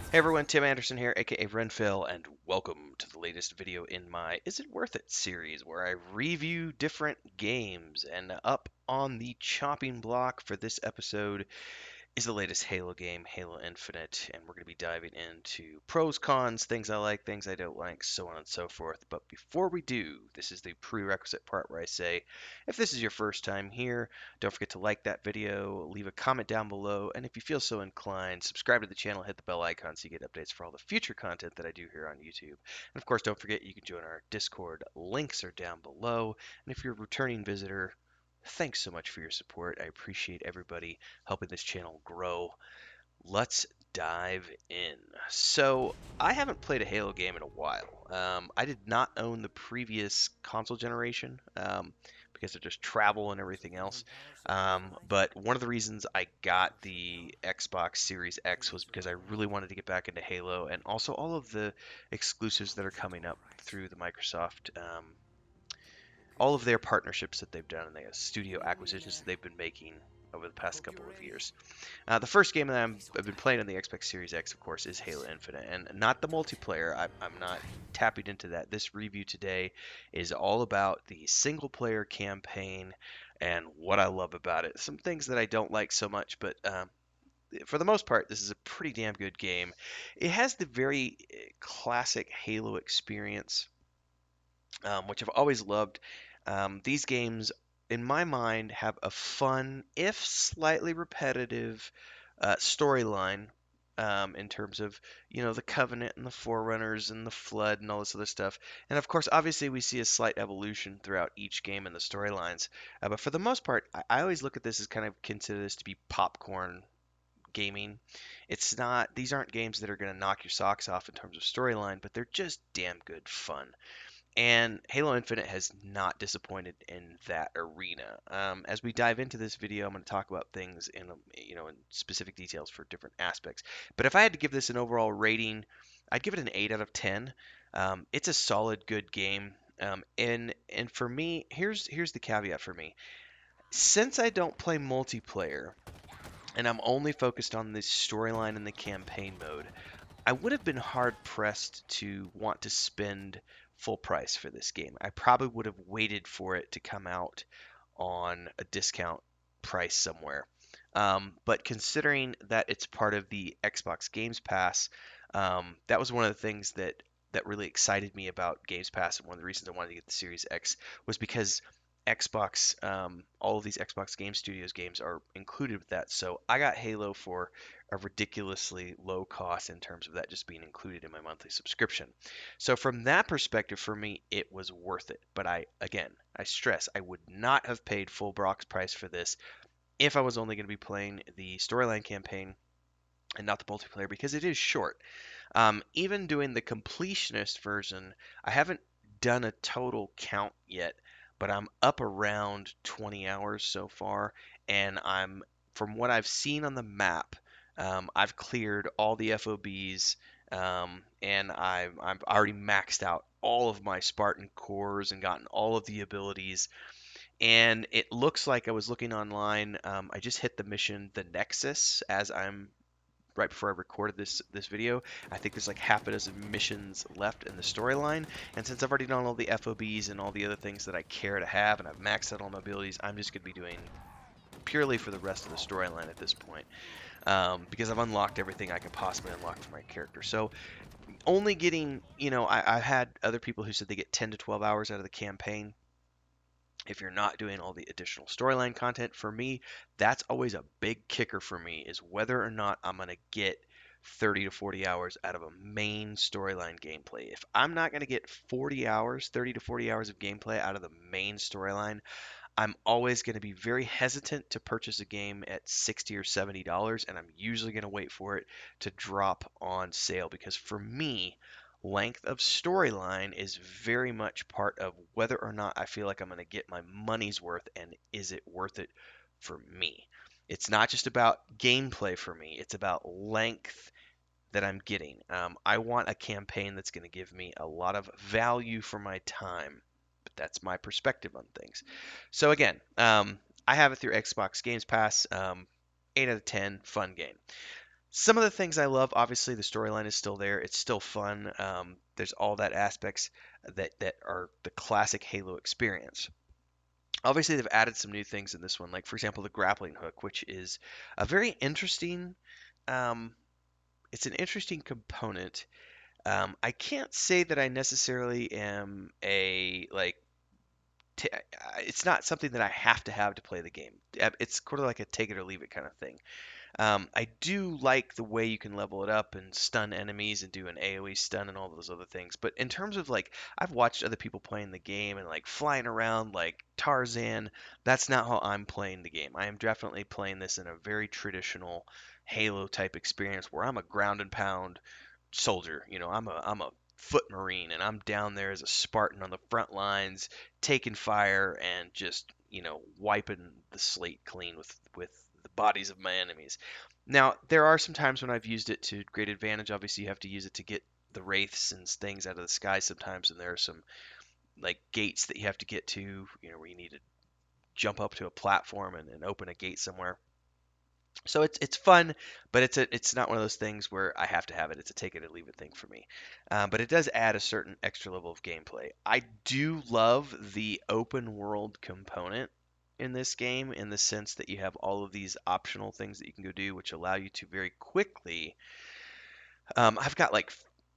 Hey everyone, Tim Anderson here, aka Renfill, and welcome to the latest video in my Is It Worth It series, where I review different games. And up on the chopping block for this episode is the latest Halo game, Halo Infinite, and we're going to be diving into pros, cons, things I like, things I don't like, so on and so forth. But before we do, this is the prerequisite part where I say, if this is your first time here, don't forget to like that video, leave a comment down below, and if you feel so inclined, subscribe to the channel, hit the bell icon so you get updates for all the future content that I do here on YouTube. And of course, don't forget you can join our Discord. Links are down below. And if you're a returning visitor, thanks so much for your support. I appreciate everybody helping this channel grow. Let's dive in. So, I haven't played a Halo game in a while. I did not own the previous console generation because of just travel and everything else. But one of the reasons I got the Xbox Series X was because I really wanted to get back into Halo and also all of the exclusives that are coming up through the Microsoft all of their partnerships that they've done and the studio acquisitions that they've been making over the past couple of years. The first game that I've been playing on the Xbox Series X, of course, is Halo Infinite, and not the multiplayer. I'm not tapping into that. This review today is all about the single player campaign and what I love about it. Some things that I don't like so much, but for the most part, this is a pretty damn good game. It has the very classic Halo experience, which I've always loved. These games, in my mind, have a fun, if slightly repetitive, storyline in terms of, the Covenant and the Forerunners and the Flood and all this other stuff. And of course, obviously, we see a slight evolution throughout each game in the storylines. But for the most part, I always look at this as kind of consider this to be popcorn gaming. It's not, these aren't games that are going to knock your socks off in terms of storyline, but they're just damn good fun. And Halo Infinite has not disappointed in that arena. As we dive into this video, I'm going to talk about things in specific details for different aspects. But if I had to give this an overall rating, I'd give it an 8 out of 10. It's a solid, good game. And for me, here's the caveat for me. Since I don't play multiplayer and I'm only focused on the storyline and the campaign mode, I would have been hard pressed to want to spend full price for this game. I probably would have waited for it to come out on a discount price somewhere. But considering that it's part of the Xbox Games Pass, that was one of the things that really excited me about Games Pass, and one of the reasons I wanted to get the Series X was because Xbox, all of these Xbox Game Studios games are included with that. So I got Halo for a ridiculously low cost in terms of that just being included in my monthly subscription. So from that perspective, for me, it was worth it. But I stress, I would not have paid full box price for this if I was only going to be playing the storyline campaign and not the multiplayer because it is short. Even doing the completionist version, I haven't done a total count yet, but I'm up around 20 hours so far, and from what I've seen on the map, I've cleared all the FOBs, and I've already maxed out all of my Spartan cores and gotten all of the abilities. And it looks like I was looking online. I just hit the mission, the Nexus, as I'm right before I recorded this video. I think there's like half a dozen missions left in the storyline, and since I've already done all the FOBs and all the other things that I care to have, and I've maxed out all my abilities, I'm just going to be doing purely for the rest of the storyline at this point, because I've unlocked everything I could possibly unlock for my character. So only getting, I've had other people who said they get 10 to 12 hours out of the campaign if you're not doing all the additional storyline content. For me, that's always a big kicker for me, is whether or not I'm going to get 30 to 40 hours out of a main storyline gameplay. If I'm not going to get 40 hours, 30 to 40 hours of gameplay out of the main storyline, I'm always going to be very hesitant to purchase a game at 60 or $70, and I'm usually going to wait for it to drop on sale because for me, length of storyline is very much part of whether or not I feel like I'm going to get my money's worth, and is it worth it for me. It's not just about gameplay for me, it's about length that I'm getting. I want a campaign that's going to give me a lot of value for my time, but that's my perspective on things. So again, I have it through Xbox Games Pass. 8 out of 10, fun game. Some of the things I love, obviously, the storyline is still there. It's still fun. There's all that aspects that are the classic Halo experience. Obviously, they've added some new things in this one, like for example, the grappling hook, which is a very interesting. Um, it's an interesting component. I can't say that I necessarily am a like. It's not something that I have to have to play the game. It's sort of like a take it or leave it kind of thing. I do like the way you can level it up and stun enemies and do an AoE stun and all those other things. But in terms of like, I've watched other people playing the game and like flying around like Tarzan. That's not how I'm playing the game. I am definitely playing this in a very traditional Halo type experience where I'm a ground and pound soldier. I'm a foot marine, and I'm down there as a Spartan on the front lines, taking fire and just wiping the slate clean with the bodies of my enemies. Now, there are some times when I've used it to great advantage. Obviously, you have to use it to get the wraiths and things out of the sky sometimes, and there are some like gates that you have to get to, where you need to jump up to a platform and open a gate somewhere. So it's fun, but it's not one of those things where I have to have it. It's a take it or leave it thing for me. But it does add a certain extra level of gameplay. I do love the open world component in this game in the sense that you have all of these optional things that you can go do, which allow you to very quickly I've got like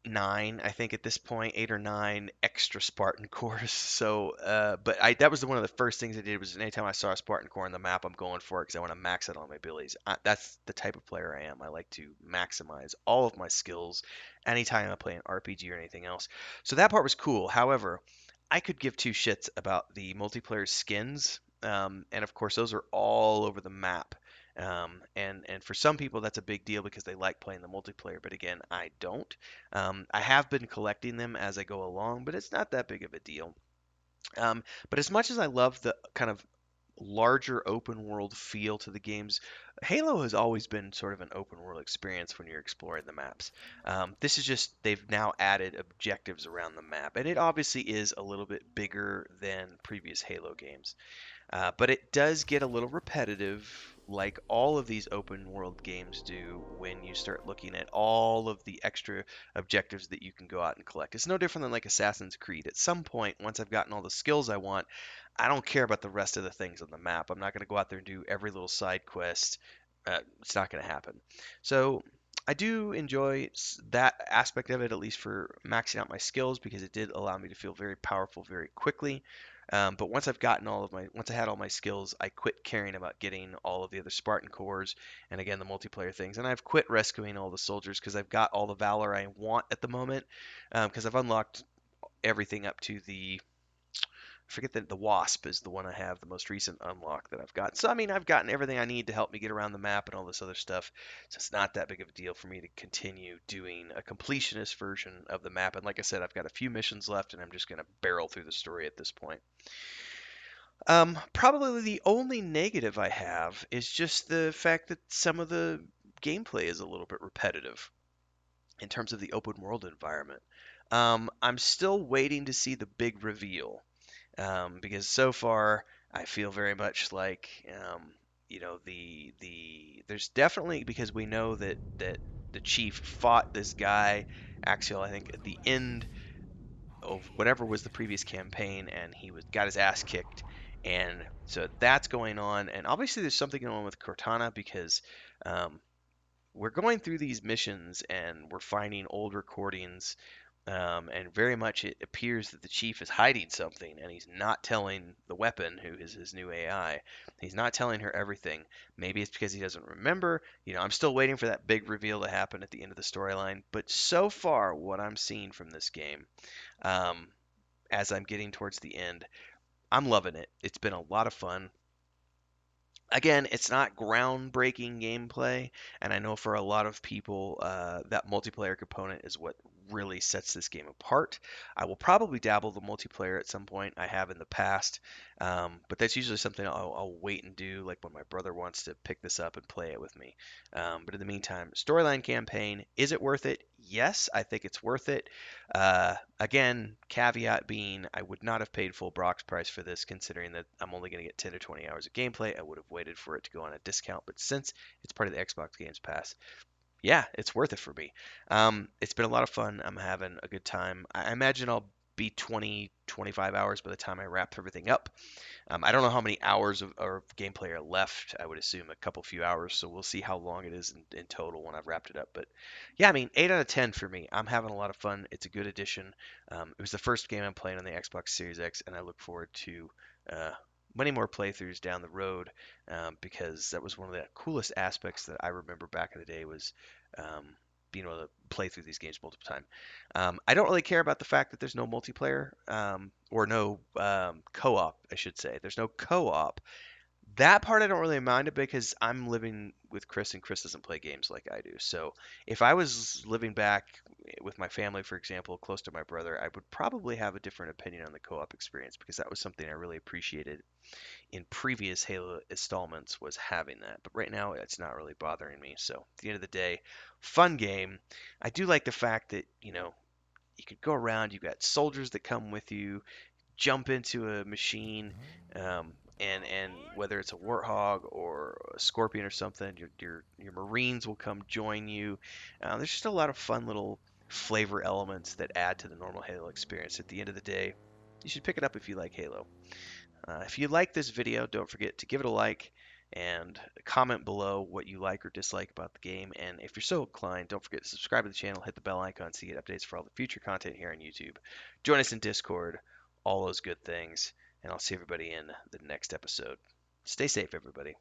nine, I think at this point, eight or nine extra Spartan cores. So, but that was one of the first things I did was anytime I saw a Spartan core on the map, I'm going for it because I want to max out all my abilities. That's the type of player I am. I like to maximize all of my skills anytime I play an RPG or anything else. So that part was cool. However, I could give two shits about the multiplayer skins. And of course, those are all over the map. And for some people that's a big deal because they like playing the multiplayer, but again, I don't. I have been collecting them as I go along, but it's not that big of a deal. But as much as I love the kind of larger open world feel to the games, Halo has always been sort of an open world experience when you're exploring the maps. This is just they've now added objectives around the map, and it obviously is a little bit bigger than previous Halo games. But it does get a little repetitive, like all of these open world games do when you start looking at all of the extra objectives that you can go out and collect. It's no different than like Assassin's Creed. At some point, once I've gotten all the skills I want, I don't care about the rest of the things on the map. I'm not going to go out there and do every little side quest. It's not going to happen. So I do enjoy that aspect of it, at least for maxing out my skills, because it did allow me to feel very powerful very quickly. But once I had all my skills, I quit caring about getting all of the other Spartan cores and again the multiplayer things. And I've quit rescuing all the soldiers because I've got all the valor I want at the moment. Because I've unlocked everything up to I forget that the Wasp is the one I have, the most recent unlock that I've got. So I mean, I've gotten everything I need to help me get around the map and all this other stuff. So it's not that big of a deal for me to continue doing a completionist version of the map. And like I said, I've got a few missions left, and I'm just going to barrel through the story at this point. Probably the only negative I have is just the fact that some of the gameplay is a little bit repetitive in terms of the open world environment. I'm still waiting to see the big reveal because so far I feel very much like there's definitely because we know that the chief fought this guy Axial I think at the end of whatever was the previous campaign, and he was got his ass kicked, and so that's going on. And obviously, there's something going on with Cortana because um, we're going through these missions and we're finding old recordings. And very much it appears that the chief is hiding something, and he's not telling the weapon, who is his new AI. He's not telling her everything. Maybe it's because he doesn't remember. I'm still waiting for that big reveal to happen at the end of the storyline. But so far, what I'm seeing from this game um, as I'm getting towards the end. I'm loving it. It's been a lot of fun. Again, it's not groundbreaking gameplay, and I know for a lot of people, that multiplayer component is what really sets this game apart. I will probably dabble the multiplayer at some point. I have in the past, but that's usually something I'll wait and do, like when my brother wants to pick this up and play it with me. But in the meantime, storyline campaign, is it worth it? Yes, I think it's worth it. Again, caveat being, I would not have paid full Brock's price for this, considering that I'm only going to get 10 or 20 hours of gameplay. I would have waited for it to go on a discount, but since it's part of the Xbox Games Pass, Yeah, it's worth it for me. It's been a lot of fun. I'm having a good time. I imagine I'll be 20, 25 hours by the time I wrap everything up. I don't know how many hours of gameplay are left. I would assume a couple few hours, so we'll see how long it is in total when I've wrapped it up. But yeah, I mean, 8 out of 10 for me. I'm having a lot of fun. It's a good addition. It was the first game I'm playing on the Xbox Series X, and I look forward to uh, many more playthroughs down the road because that was one of the coolest aspects that I remember back in the day was um, being able to play through these games multiple times. I don't really care about the fact that there's no multiplayer or no co-op, I should say. There's no co-op. That part I don't really mind it because I'm living with Chris and Chris doesn't play games like I do. So if I was living back with my family, for example, close to my brother, I would probably have a different opinion on the co-op experience because that was something I really appreciated in previous Halo installments was having that. But right now, it's not really bothering me. So at the end of the day, fun game. I do like the fact that, you could go around, you've got soldiers that come with you, jump into a machine, and whether it's a warthog or a scorpion or something, your marines will come join you. There's just a lot of fun little flavor elements that add to the normal Halo experience. At the end of the day, you should pick it up if you like Halo. If you like this video, don't forget to give it a like and comment below what you like or dislike about the game. And if you're so inclined, don't forget to subscribe to the channel, hit the bell icon so you get updates for all the future content here on YouTube. Join us in Discord, all those good things. And I'll see everybody in the next episode. Stay safe, everybody.